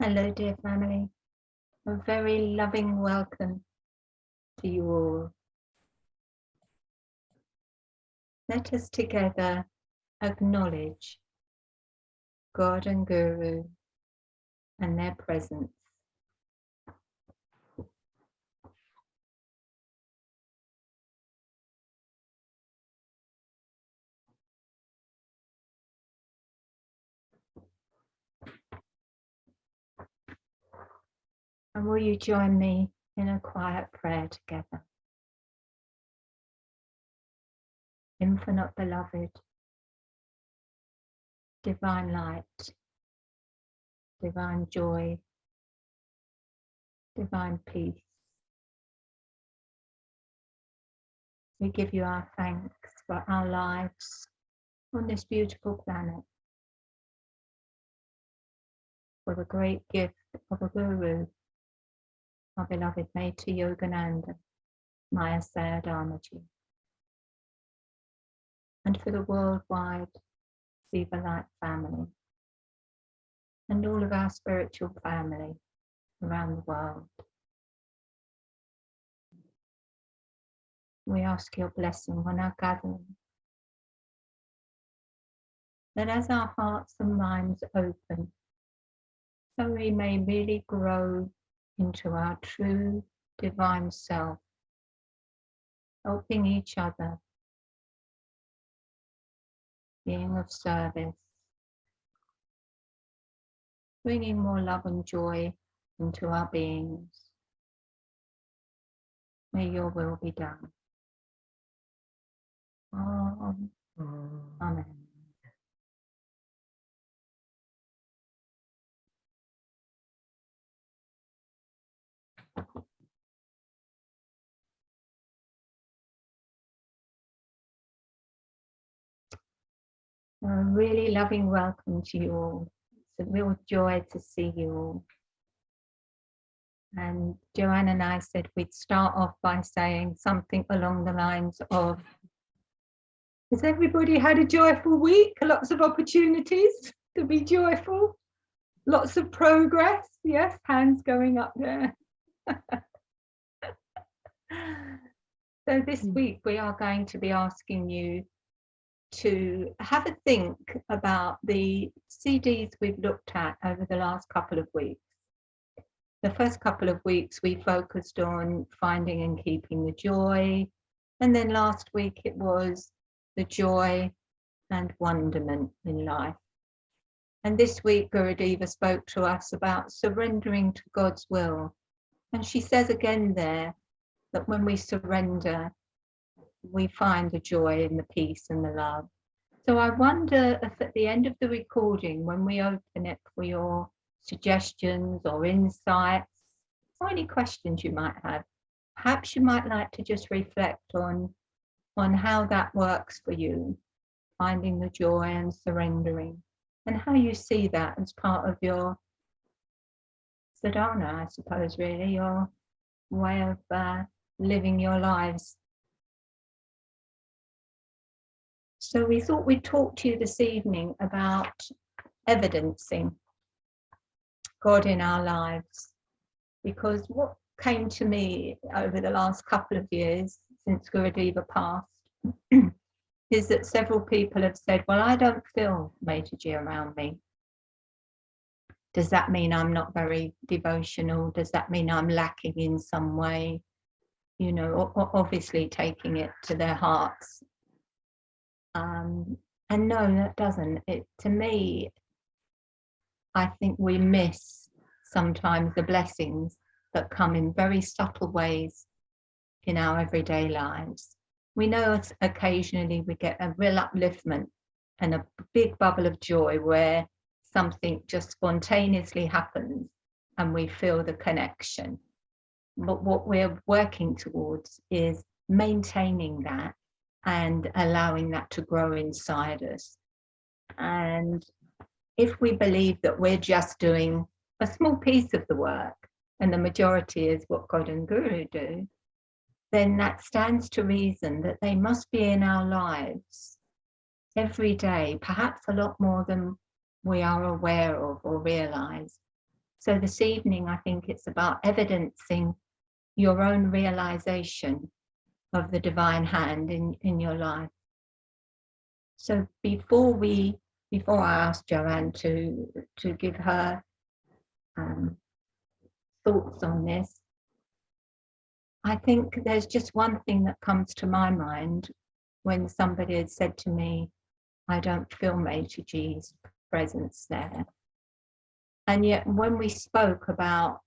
Hello, dear family. A very loving welcome to you all. Let us together acknowledge God and Guru and their presence. And will you join me in a quiet prayer together? Infinite beloved, divine light, divine joy, divine peace. We give you our thanks for our lives on this beautiful planet, for the great gift of a Guru, our beloved Mate Yogananda, Mahasaya Dharmaji, and for the worldwide Siva Light family, and all of our spiritual family around the world. We ask your blessing on our gathering, that as our hearts and minds open, so we may really grow into our true divine self, helping each other, being of service, bringing more love and joy into our beings. May your will be done. Amen. A really loving welcome to you all. It's a real joy to see you all. And Joanne and I said we'd start off by saying something along the lines of, has everybody had a joyful week? Lots of opportunities to be joyful? Lots of progress? Yes, hands going up there. So this week we are going to be asking you to have a think about the CDs we've looked at over the last couple of weeks. The first couple of weeks we focused on finding and keeping the joy, and then last week it was the joy and wonderment in life. And this week Gurudeva spoke to us about surrendering to God's will. And she says again there that when we surrender, we find the joy and the peace and the love. So I wonder if at the end of the recording, when we open it for your suggestions or insights, or any questions you might have, perhaps you might like to just reflect on how that works for you, finding the joy and surrendering, and how you see that as part of your sadhana, I suppose, really, your way of living your lives. So we thought we'd talk to you this evening about evidencing God in our lives, because what came to me over the last couple of years since Gurudeva passed is that several people have said, well, I don't feel Mataji around me. Does that mean I'm not very devotional? Does that mean I'm lacking in some way? You know, obviously taking it to their hearts. And no, that doesn't. To me, I think we miss sometimes the blessings that come in very subtle ways in our everyday lives. We know occasionally we get a real upliftment and a big bubble of joy where something just spontaneously happens and we feel the connection. But what we're working towards is maintaining that and allowing that to grow inside us. And if we believe that we're just doing a small piece of the work and the majority is what God and Guru do, then that stands to reason that they must be in our lives every day, perhaps a lot more than we are aware of or realize. So this evening, I think it's about evidencing your own realization of the divine hand in your life. So before I ask Joanne to give her thoughts on this, I think there's just one thing that comes to my mind when somebody had said to me, I don't feel Major G's presence there. And yet when we spoke about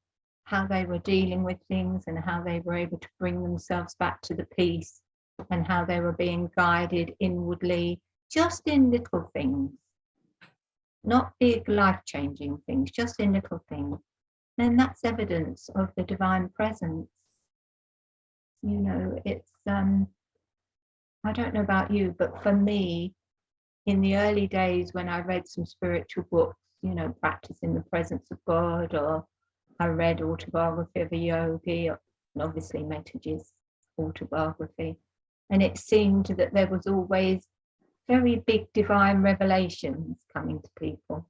how they were dealing with things and how they were able to bring themselves back to the peace and how they were being guided inwardly, just in little things, not big life-changing things, just in little things, then that's evidence of the divine presence. You know, it's, I don't know about you, but for me, in the early days when I read some spiritual books, you know, Practicing the Presence of God, or I read Autobiography of a Yogi, and obviously Metaji's autobiography, and it seemed that there was always very big divine revelations coming to people.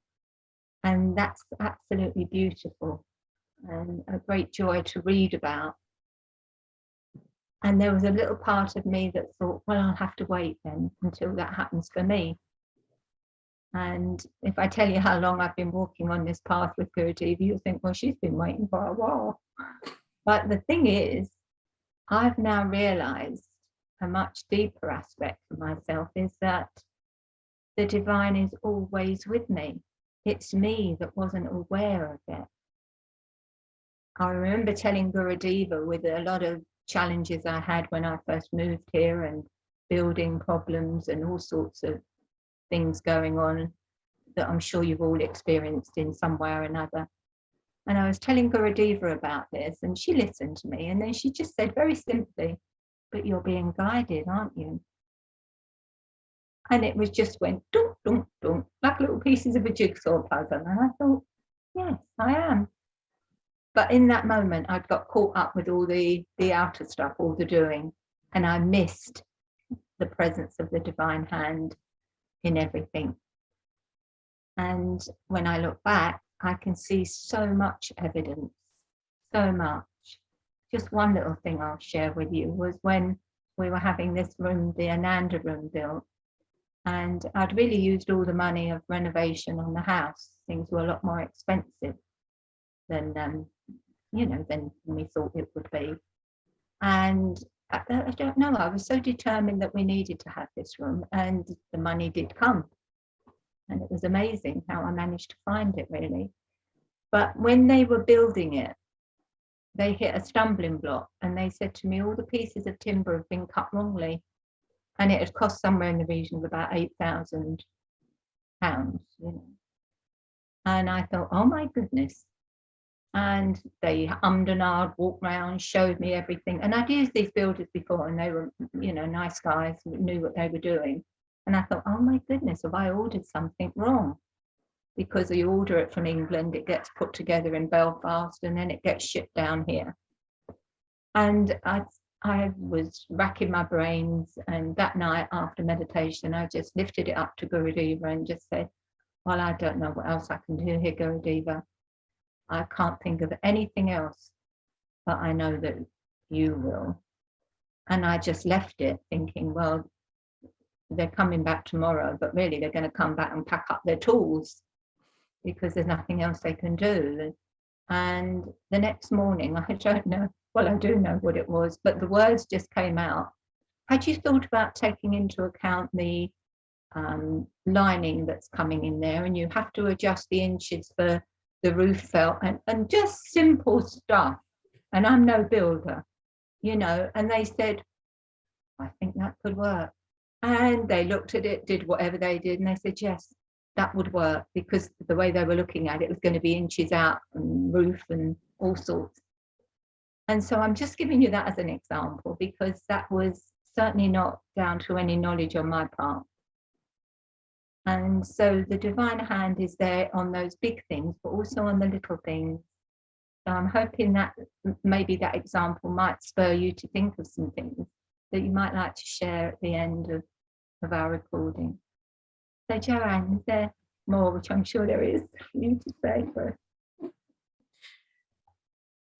And that's absolutely beautiful and a great joy to read about. And there was a little part of me that thought, well, I'll have to wait then until that happens for me. And if I tell you how long I've been walking on this path with Gurudev, you'll think, well, she's been waiting for a while. But the thing is, I've now realized a much deeper aspect of myself is that the divine is always with me. It's me that wasn't aware of it. I remember telling Gurudeva, with a lot of challenges I had when I first moved here and building problems and all sorts of things going on that I'm sure you've all experienced in some way or another. And I was telling Gurudeva about this and she listened to me, and then she just said very simply, but you're being guided, aren't you? And it was just went dunk, dunk, dunk, like little pieces of a jigsaw puzzle. And I thought, yes, I am. But in that moment, I'd got caught up with all the outer stuff, all the doing, and I missed the presence of the divine hand in everything. And when I look back, I can see so much evidence, so much. Just one little thing I'll share with you was when we were having this room, the Ananda room built, and I'd really used all the money of renovation on the house. Things were a lot more expensive than, you know, than we thought it would be. And I don't know, I was so determined that we needed to have this room, and the money did come. And it was amazing how I managed to find it, really. But when they were building it, they hit a stumbling block, and they said to me, all the pieces of timber have been cut wrongly. And it had cost somewhere in the region of about £8,000, you know. And I thought, oh my goodness. And they ummed and ahed, walked around, showed me everything. And I'd used these builders before, and they were, you know, nice guys who knew what they were doing. And I thought, oh my goodness, have I ordered something wrong? Because you order it from England, it gets put together in Belfast, and then it gets shipped down here. And I was racking my brains, and that night after meditation, I just lifted it up to Gurudeva and just said, well, I don't know what else I can do here, Gurudeva. I can't think of anything else, but I know that you will. And I just left it thinking, well, they're coming back tomorrow, but really they're going to come back and pack up their tools because there's nothing else they can do. And the next morning, I don't know, well, I do know what it was, but the words just came out. Had you thought about taking into account the lining that's coming in there, and you have to adjust the inches for the roof felt, and just simple stuff. And I'm no builder, you know, and they said, I think that could work. And they looked at it, did whatever they did, and they said, yes, that would work, because the way they were looking at it was going to be inches out and roof and all sorts. And so I'm just giving you that as an example, because that was certainly not down to any knowledge on my part. And so the divine hand is there on those big things, but also on the little things. So I'm hoping that maybe that example might spur you to think of some things that you might like to share at the end of our recording. So Joanne, is there more, which I'm sure there is, for you to say first?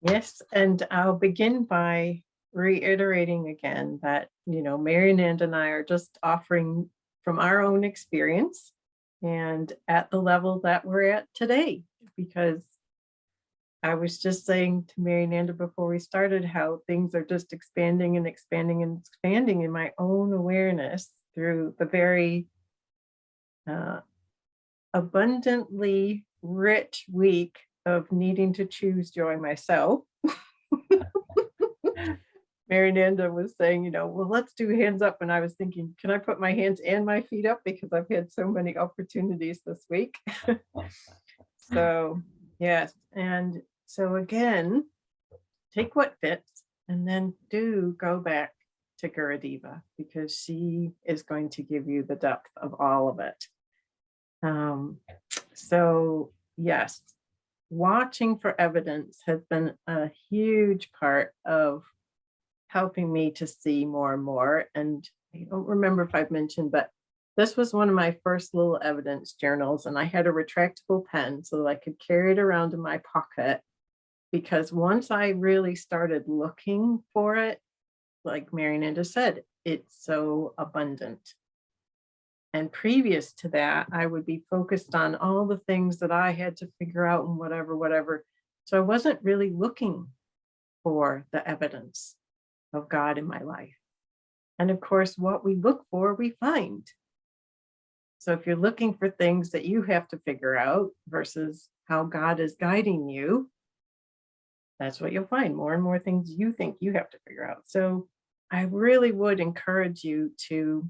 Yes, and I'll begin by reiterating again that, Marianand and I are just offering from our own experience and at the level that we're at today, because I was just saying to Mariananda before we started how things are just expanding and expanding and expanding in my own awareness through the very uh, abundantly rich week of needing to choose joy myself. Mariananda was saying, well, let's do hands up. And I was thinking, can I put my hands and my feet up? Because I've had so many opportunities this week. So, yes. And so, again, take what fits and then do go back to Gurudeva, because she is going to give you the depth of all of it. So, yes, watching for evidence has been a huge part of helping me to see more and more. And I don't remember if I've mentioned, but this was one of my first little evidence journals, and I had a retractable pen so that I could carry it around in my pocket, because once I really started looking for it, like Mariananda said, it's so abundant. And previous to that, I would be focused on all the things that I had to figure out and whatever. So I wasn't really looking for the evidence of God in my life. And of course, what we look for, we find. So if you're looking for things that you have to figure out versus how God is guiding you, that's what you'll find, more and more things you think you have to figure out. So I really would encourage you to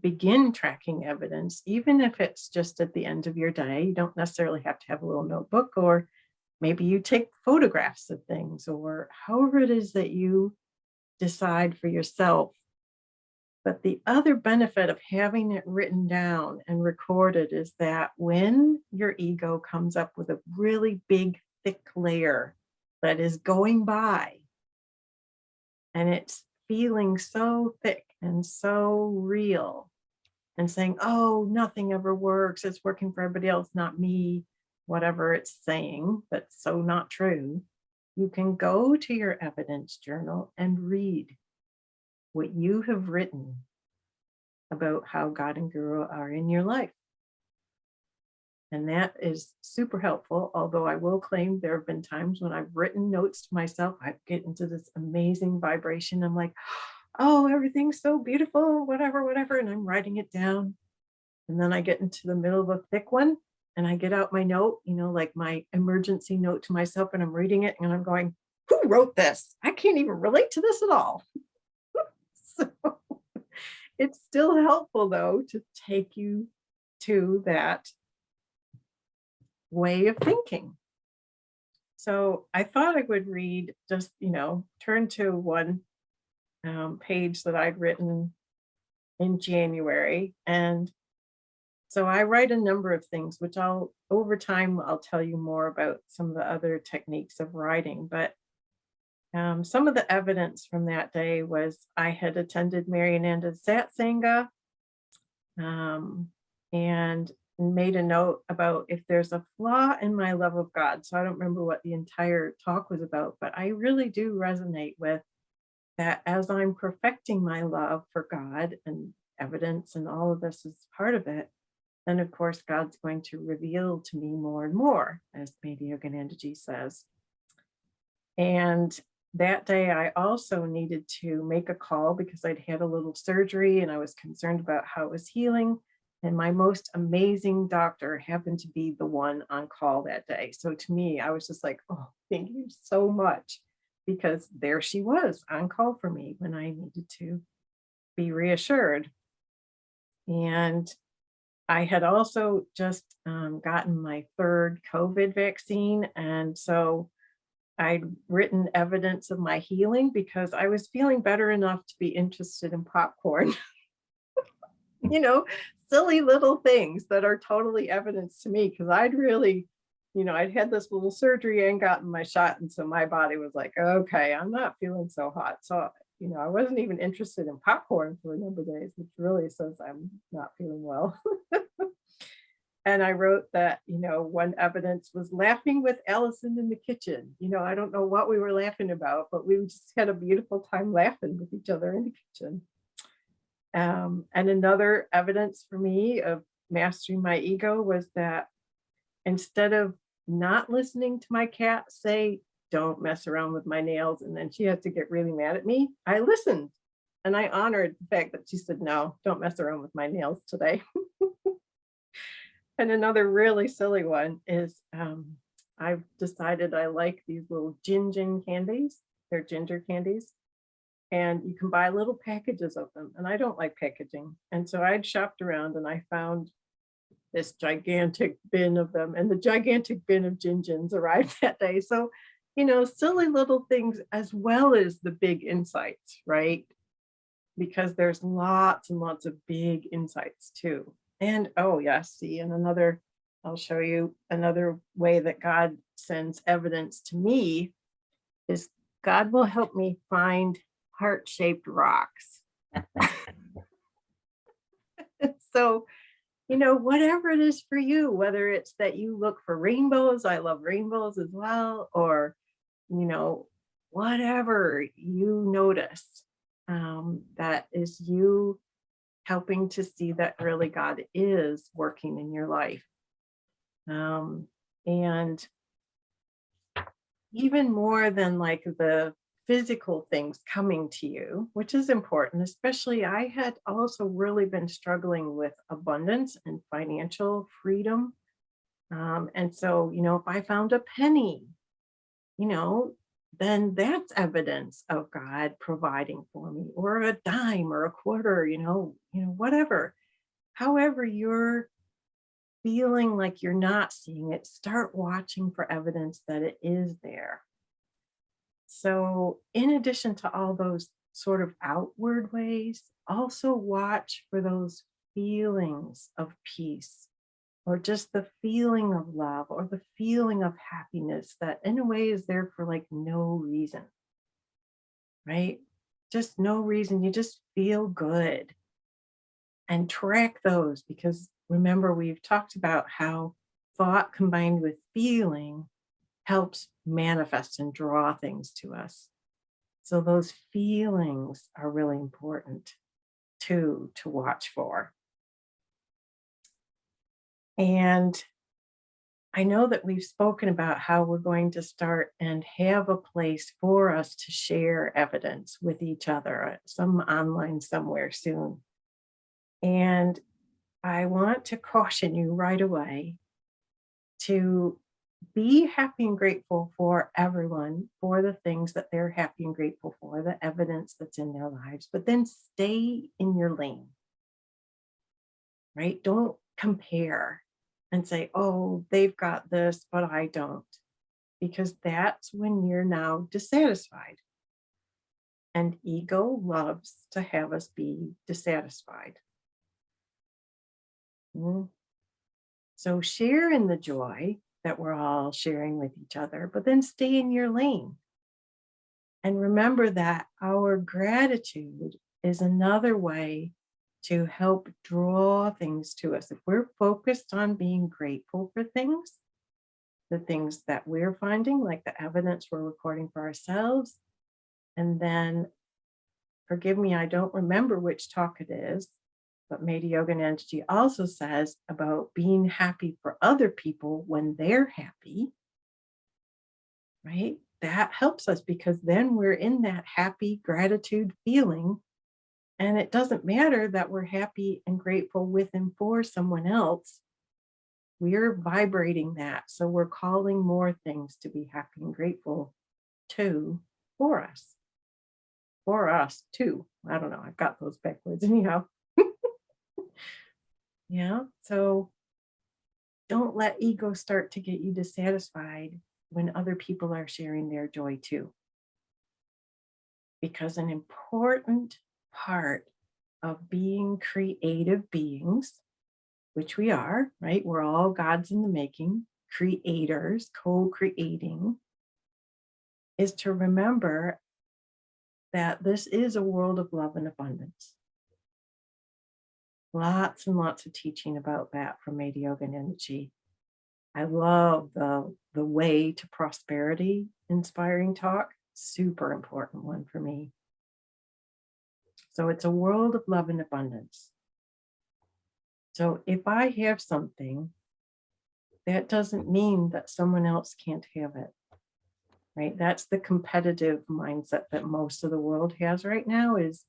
begin tracking evidence, even if it's just at the end of your day. You don't necessarily have to have a little notebook, or maybe you take photographs of things, or however it is that you decide for yourself. But the other benefit of having it written down and recorded is that when your ego comes up with a really big, thick layer that is going by, and it's feeling so thick and so real, and saying, oh, nothing ever works, it's working for everybody else, not me, whatever it's saying, that's so not true, you can go to your evidence journal and read what you have written about how God and Guru are in your life. And that is super helpful. Although I will claim there have been times when I've written notes to myself, I get into this amazing vibration. I'm like, oh, everything's so beautiful, whatever. And I'm writing it down. And then I get into the middle of a thick one and I get out my note, like my emergency note to myself, and I'm reading it and I'm going, who wrote this? I can't even relate to this at all. So it's still helpful, though, to take you to that way of thinking. So I thought I would read, just, turn to one page that I'd written in January. And so I write a number of things, which over time, I'll tell you more about some of the other techniques of writing. But some of the evidence from that day was I had attended Mariananda's Satsanga, and made a note about if there's a flaw in my love of God. So I don't remember what the entire talk was about, but I really do resonate with that. As I'm perfecting my love for God, and evidence and all of this is part of it, then of course God's going to reveal to me more and more, as maybe Yogananda says. And that day I also needed to make a call because I'd had a little surgery and I was concerned about how it was healing. And my most amazing doctor happened to be the one on call that day. So to me, I was just like, oh, thank you so much, because there she was on call for me when I needed to be reassured. And I had also just gotten my third COVID vaccine. And so I'd written evidence of my healing because I was feeling better enough to be interested in popcorn. Silly little things that are totally evidence to me, because I'd really, I'd had this little surgery and gotten my shot. And so my body was like, okay, I'm not feeling so hot. So, I wasn't even interested in popcorn for a number of days, which really says I'm not feeling well. And I wrote that, one evidence was laughing with Allison in the kitchen. I don't know what we were laughing about, but we just had a beautiful time laughing with each other in the kitchen. And another evidence for me of mastering my ego was that instead of not listening to my cat say, don't mess around with my nails, and then she had to get really mad at me, I listened and I honored the fact that she said, no, don't mess around with my nails today. And another really silly one is I've decided I like these little gin candies. They're ginger candies. And you can buy little packages of them. And I don't like packaging. And so I'd shopped around and I found this gigantic bin of them. And the gigantic bin of gin arrived that day. So, silly little things as well as the big insights, right? Because there's lots and lots of big insights too. And oh, yes, see, I'll show you another way that God sends evidence to me is God will help me find heart-shaped rocks. So, whatever it is for you, whether it's that you look for rainbows, I love rainbows as well, or, whatever you notice, that is you helping to see that really God is working in your life. And even more than like the physical things coming to you, which is important, especially I had also really been struggling with abundance and financial freedom. And so, if I found a penny, then that's evidence of God providing for me, or a dime or a quarter, whatever. However, you're feeling like you're not seeing it, start watching for evidence that it is there. So, in addition to all those sort of outward ways, also watch for those feelings of peace, or just the feeling of love, or the feeling of happiness that in a way is there for like no reason, right? Just no reason. You just feel good. And track those, because remember, we've talked about how thought combined with feeling helps manifest and draw things to us. So those feelings are really important too, to watch for. And I know that we've spoken about how we're going to start and have a place for us to share evidence with each other, some online somewhere soon. And I want to caution you right away to be happy and grateful for everyone, for the things that they're happy and grateful for, the evidence that's in their lives, but then stay in your lane, right? Don't compare and say, oh, they've got this, but I don't, because that's when you're now dissatisfied. And ego loves to have us be dissatisfied. So share in the joy that we're all sharing with each other, but then stay in your lane. And remember that our gratitude is another way to help draw things to us. If we're focused on being grateful for things, the things that we're finding, like the evidence we're recording for ourselves, and then, forgive me, I don't remember which talk it is, but Lady Yogananda also says about being happy for other people when they're happy, right? That helps us, because then we're in that happy gratitude feeling. And it doesn't matter that we're happy and grateful with and for someone else. We're vibrating that. So we're calling more things to be happy and grateful to for us. For us too. I don't know. I've got those backwards anyhow. Yeah. So don't let ego start to get you dissatisfied when other people are sharing their joy too. Because an important part of being creative beings, which we are, right? We're all gods in the making, creators, co-creating, is to remember that this is a world of love and abundance. Lots and lots of teaching about that from Lady Yogananda. I love the way to prosperity inspiring talk. Super important one for me. So it's a world of love and abundance. So if I have something, that doesn't mean that someone else can't have it, right? That's the competitive mindset that most of the world has right now, is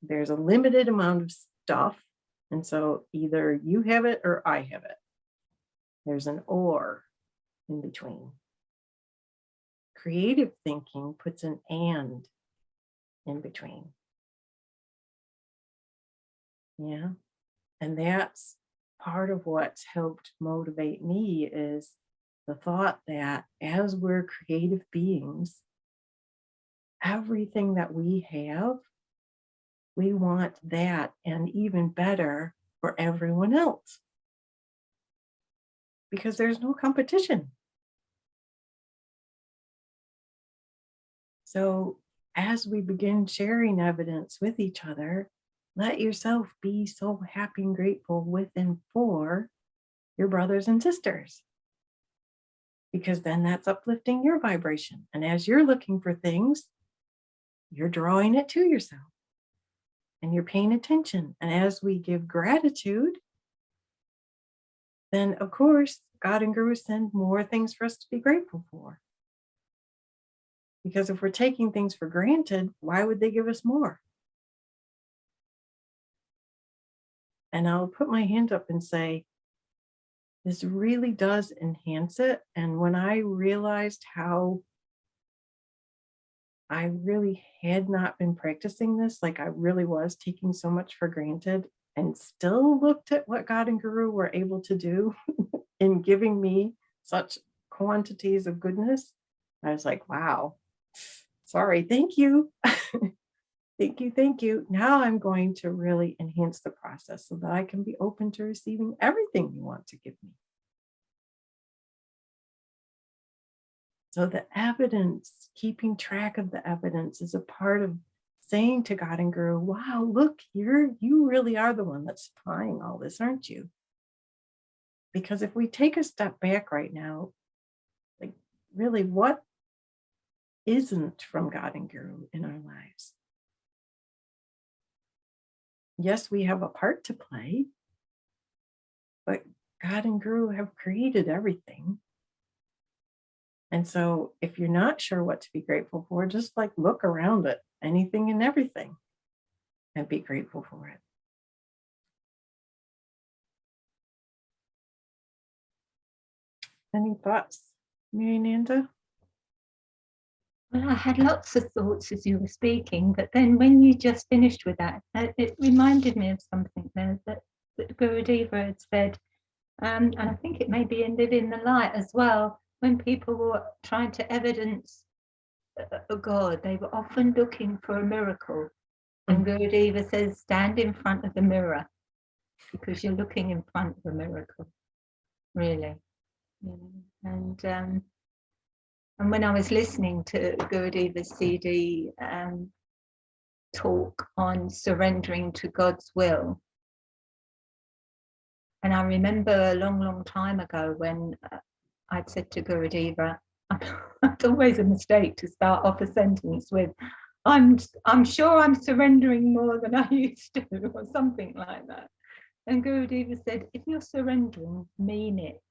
there's a limited amount of stuff. And so either you have it or I have it. There's an or in between. Creative thinking puts an and in between. Yeah. And that's part of what's helped motivate me, is the thought that as we're creative beings, everything that we have, we want that and even better for everyone else, because there's no competition. So as we begin sharing evidence with each other, let yourself be so happy and grateful with and for your brothers and sisters, because then that's uplifting your vibration. And as you're looking for things, you're drawing it to yourself and you're paying attention. And as we give gratitude, then of course, God and Guru send more things for us to be grateful for. Because if we're taking things for granted, why would they give us more? And I'll put my hand up and say, this really does enhance it. And when I realized how I really had not been practicing this, like I really was taking so much for granted, and still looked at what God and Guru were able to do in giving me such quantities of goodness, I was like, wow, sorry, thank you. Thank you. Now I'm going to really enhance the process so that I can be open to receiving everything you want to give me. So the evidence, keeping track of the evidence, is a part of saying to God and Guru, wow, look, you really are the one that's supplying all this, aren't you? Because if we take a step back right now, like really, what isn't from God and Guru in our lives? Yes, we have a part to play, but God and Guru have created everything. And so if you're not sure what to be grateful for, just like look around at anything and everything and be grateful for it. Any thoughts, Yogananda? Well, I had lots of thoughts as you were speaking, but then when you just finished with that, it reminded me of something there that Gurudeva had said, and I think it may be in Living the Light as well, when people were trying to evidence a God, they were often looking for a miracle. And Gurudeva says, stand in front of the mirror, because you're looking in front of a miracle, really. And when I was listening to Gurudeva's CD talk on surrendering to God's will, and I remember a long time ago when I'd said to Gurudeva, it's always a mistake to start off a sentence with, I'm sure I'm surrendering more than I used to, or something like that. And Gurudeva said, if you're surrendering, mean it.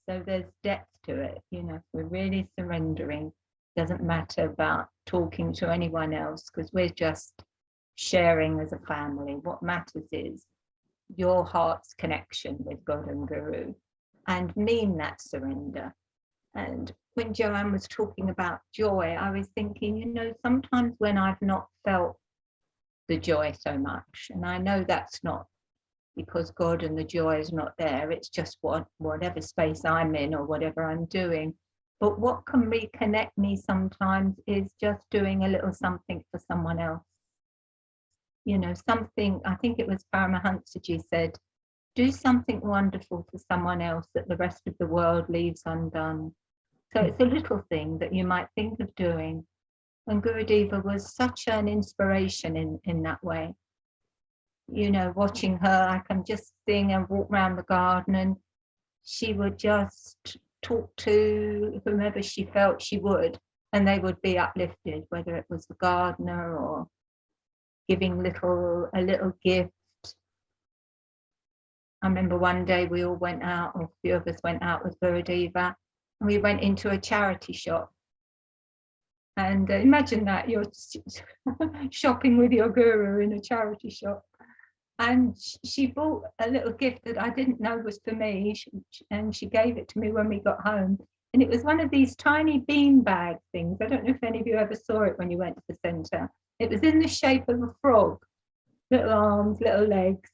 So there's depth to it, if we're really surrendering, doesn't matter about talking to anyone else, because we're just sharing as a family. What matters is your heart's connection with God and Guru, and mean that surrender. And when Joanne was talking about joy, I was thinking, sometimes when I've not felt the joy so much, and I know that's not because God and the joy is not there, it's just whatever space I'm in or whatever I'm doing. But what can reconnect me sometimes is just doing a little something for someone else. Something, I think it was Paramahansaji said, do something wonderful for someone else that the rest of the world leaves undone. So it's a little thing that you might think of doing. And Gurudeva was such an inspiration in that way. you know, watching her, I can just sing and walk around the garden, and she would just talk to whomever she felt she would, and they would be uplifted, whether it was the gardener or giving a little gift. I remember one day we all went out, or a few of us went out with Gurudeva, and we went into a charity shop. And imagine that, you're shopping with your guru in a charity shop. And she bought a little gift that I didn't know was for me, and she gave it to me when we got home. And it was one of these tiny beanbag things. I don't know if any of you ever saw it when you went to the centre. It was in the shape of a frog, little arms, little legs.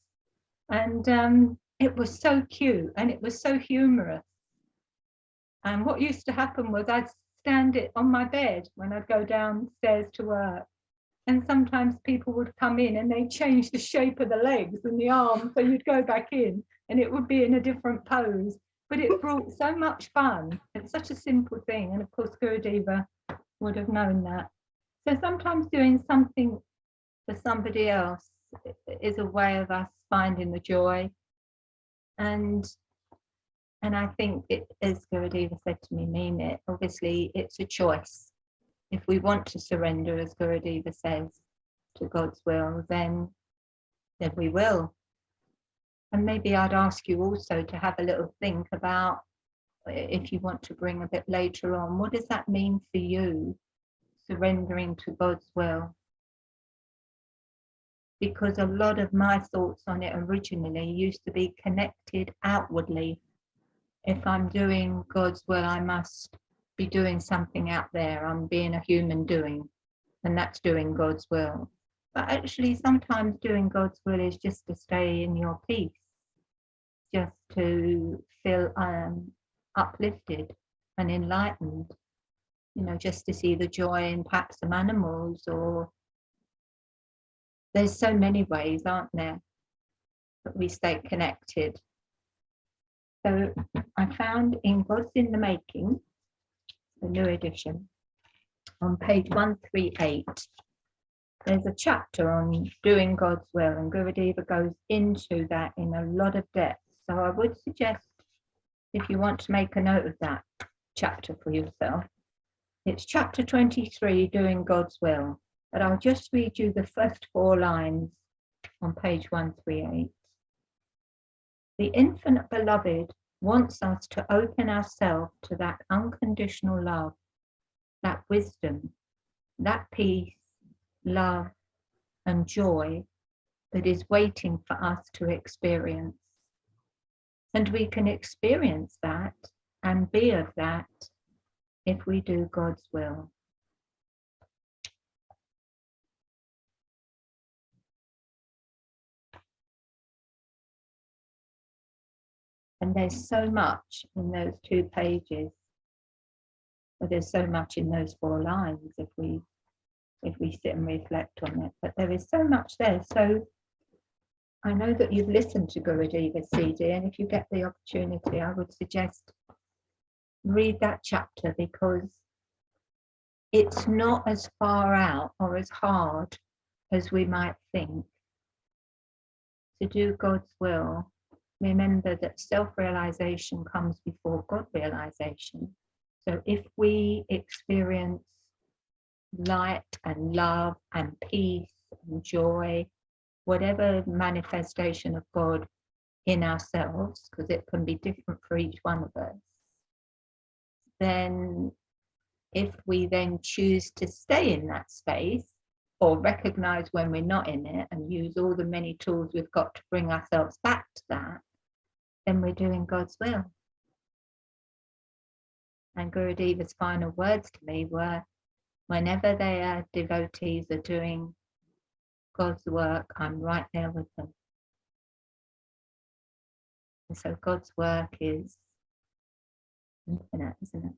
And it was so cute, and it was so humorous. And what used to happen was I'd stand it on my bed when I'd go downstairs to work. And sometimes people would come in and they'd change the shape of the legs and the arms. So you'd go back in and it would be in a different pose. But it brought so much fun. It's such a simple thing. And of course, Gurudeva would have known that. So sometimes doing something for somebody else is a way of us finding the joy. And I think, it, as Gurudeva said to me, mean it. Obviously, it's a choice. If we want to surrender, as Gurudeva says, to God's will, then we will. And maybe I'd ask you also to have a little think about, if you want to bring a bit later on, what does that mean for you, surrendering to God's will? Because a lot of my thoughts on it originally used to be connected outwardly. If I'm doing God's will, I must be doing something out there. I'm being a human doing, and that's doing God's will. But actually, sometimes doing God's will is just to stay in your peace, just to feel uplifted and enlightened, you know, just to see the joy in perhaps some animals, or there's so many ways, aren't there, that we stay connected. So I found in God's in the Making, the new edition, on page 138, there's a chapter on doing God's will, and Gurudeva goes into that in a lot of depth. So I would suggest, if you want to make a note of that chapter for yourself, it's chapter 23, Doing God's Will. But I'll just read you the first 4 lines on page 138. The infinite beloved wants us to open ourselves to that unconditional love, that wisdom, that peace, love, and joy that is waiting for us to experience. And we can experience that and be of that if we do God's will. And there's so much in those 2 pages, but there's so much in those 4 lines if we sit and reflect on it. But there is so much there. So I know that you've listened to Gurudeva's CD, and if you get the opportunity, I would suggest read that chapter, because it's not as far out or as hard as we might think. To do God's will, remember that self-realization comes before God realization. So if we experience light and love and peace and joy, whatever manifestation of God in ourselves, because it can be different for each one of us, then if we then choose to stay in that space, or recognize when we're not in it and use all the many tools we've got to bring ourselves back to that, then we're doing God's will. And Gurudeva's final words to me were, whenever their devotees are doing God's work, I'm right there with them. And so God's work is infinite, isn't it?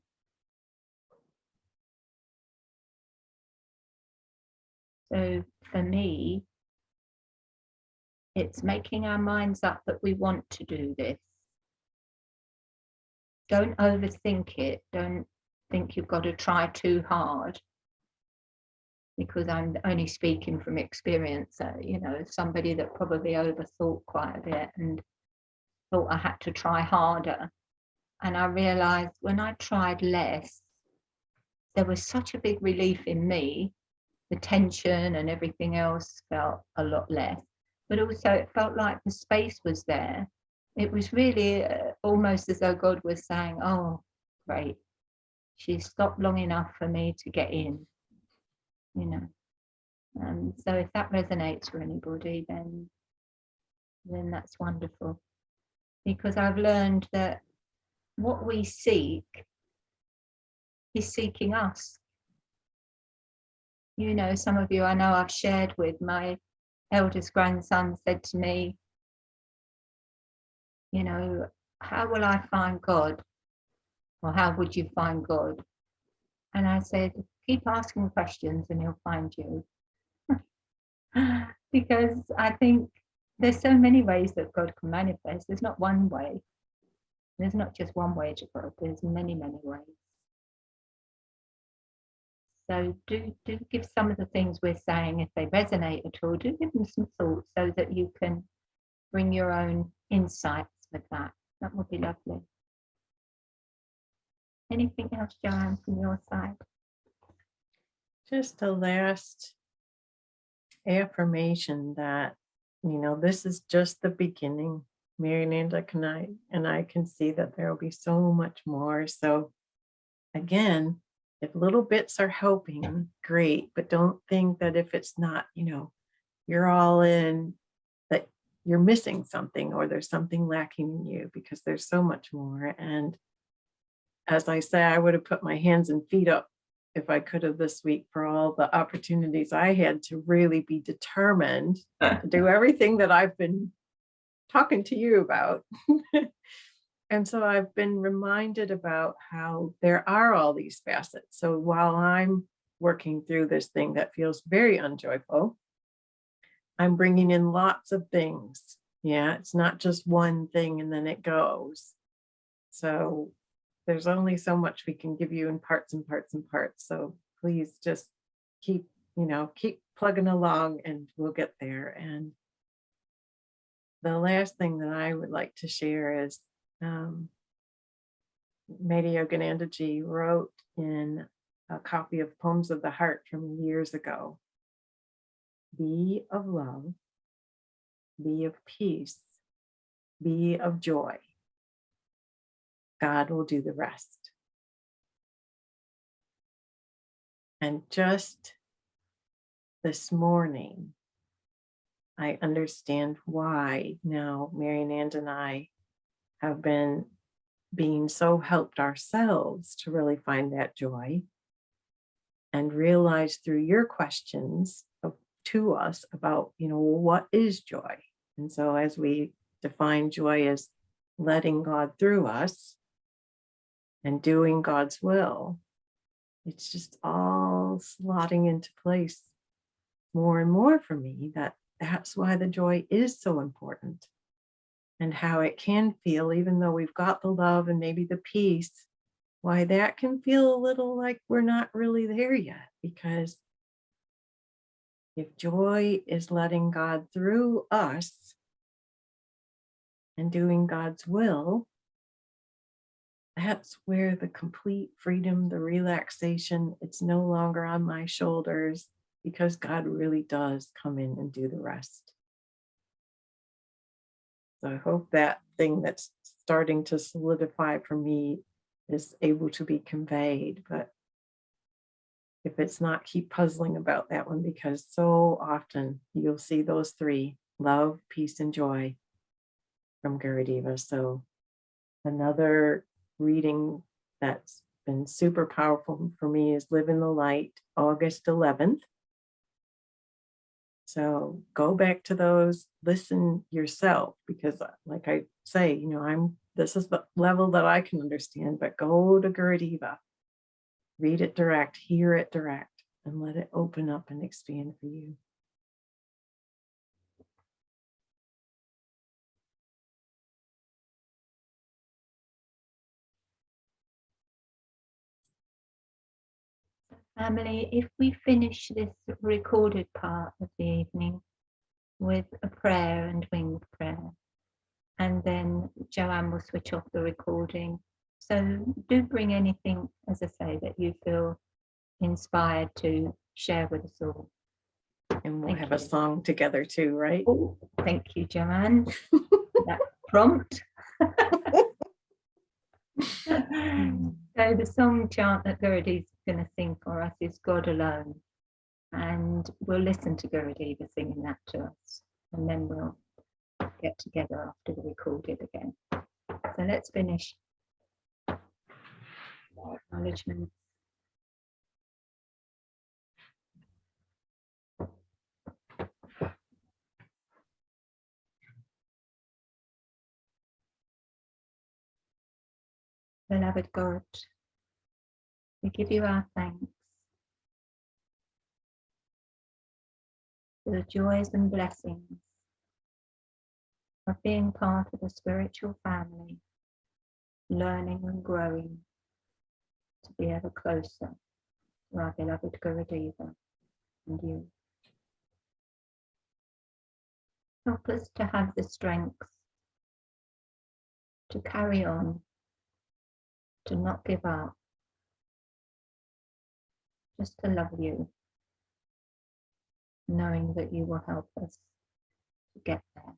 So for me, it's making our minds up that we want to do this. Don't overthink it. Don't think you've got to try too hard. because I'm only speaking from experience, you know, somebody that probably overthought quite a bit and thought I had to try harder. And I realized when I tried less, there was such a big relief in me. The tension and everything else felt a lot less. But also, it felt like the space was there. It was really almost as though God was saying, oh, great, she stopped long enough for me to get in, you know. So if that resonates for anybody, then that's wonderful. Because I've learned that what we seek is seeking us. You know, some of you I know I've shared with, my eldest grandson said to me, you know, how will I find God? Or how would you find God? And I said, keep asking questions and he'll find you. Because I think there's so many ways that God can manifest. There's not one way. There's not just one way to God. There's many, many ways. So do give some of the things we're saying, if they resonate at all, do give them some thought so that you can bring your own insights with that. That would be lovely. Anything else, Joanne, from your side? Just a last affirmation that, you know, this is just the beginning. Yogananda and I can see that there will be so much more. So again, if little bits are helping, great, but don't think that if it's not, you know, you're all in, that you're missing something or there's something lacking in you, because there's so much more. And as I say, I would have put my hands and feet up if I could have this week for all the opportunities I had to really be determined to do everything that I've been talking to you about. And so I've been reminded about how there are all these facets. So while I'm working through this thing that feels very unjoyful, I'm bringing in lots of things. Yeah, it's not just one thing and then it goes. So there's only so much we can give you in parts and parts and parts. So please just keep plugging along and we'll get there. And the last thing that I would like to share is Yogananda ji wrote in a copy of Poems of the Heart from years ago, be of love, be of peace, be of joy. God will do the rest. And just this morning, I understand why now Yogananda and I have been being so helped ourselves to really find that joy, and realize through your questions to us about, you know, what is joy? And so as we define joy as letting God through us and doing God's will, it's just all slotting into place more and more for me, that's why the joy is so important. And how it can feel, even though we've got the love and maybe the peace, why that can feel a little like we're not really there yet. Because if joy is letting God through us and doing God's will, that's where the complete freedom, the relaxation, it's no longer on my shoulders, because God really does come in and do the rest. So I hope that thing that's starting to solidify for me is able to be conveyed. But if it's not, keep puzzling about that one, because so often you'll see those three: love, peace, and joy from Gurudeva. So another reading that's been super powerful for me is Live in the Light, August 11th. So go back to those, listen yourself, because like I say, you know, this is the level that I can understand, but go to Gurudeva, read it direct, hear it direct, and let it open up and expand for you. Family, if we finish this recorded part of the evening with a prayer and winged prayer, and then Joanne will switch off the recording. So do bring anything, as I say, that you feel inspired to share with us all. And we'll have a song together too, right? Oh, thank you, Joanne. That prompt. So the song chant that Gurudev is going to sing for us is God Alone. And we'll listen to Gurudev singing that to us. And then we'll get together after the recorded again. So let's finish our acknowledgements. Beloved God, we give you our thanks for the joys and blessings of being part of a spiritual family, learning and growing to be ever closer to our beloved Gurudeva and you. Help us to have the strength to carry on, to not give up, just to love you, knowing that you will help us to get there.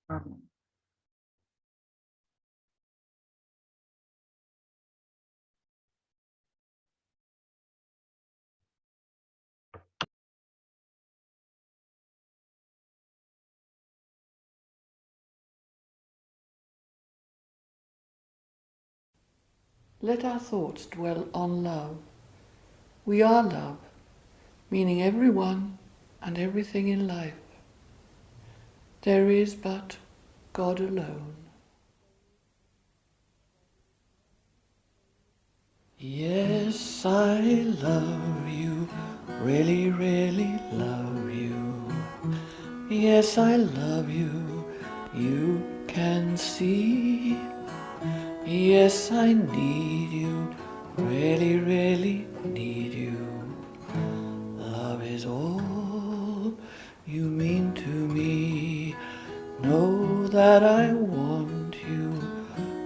Amen. Let our thoughts dwell on love. We are love, meaning everyone and everything in life. There is but God alone. Yes, I love you, really, really love you. Yes, I love you, you can see. Yes, I need you, really, really need you. Love is all you mean to me. Know that I want you,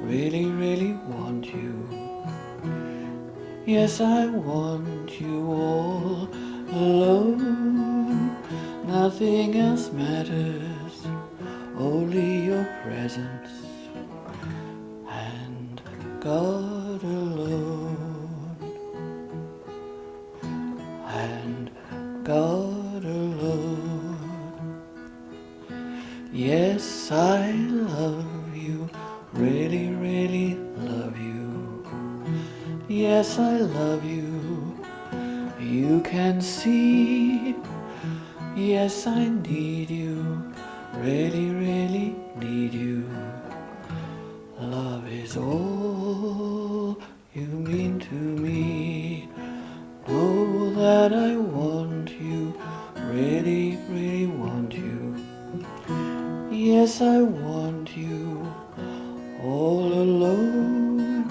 really, really want you. Yes, I want you all alone. Nothing else matters, only your presence and God alone. And God alone. Yes, I love you, really, really love you. Yes, I love you, you can see. Yes, I need you, really, really need you. Love is all you mean to me. Know that I want you, really, really want you. Yes, I want you all alone.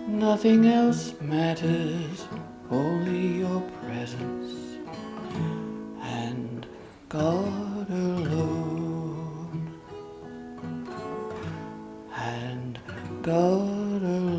Nothing else matters, only your presence and God alone. And God alone.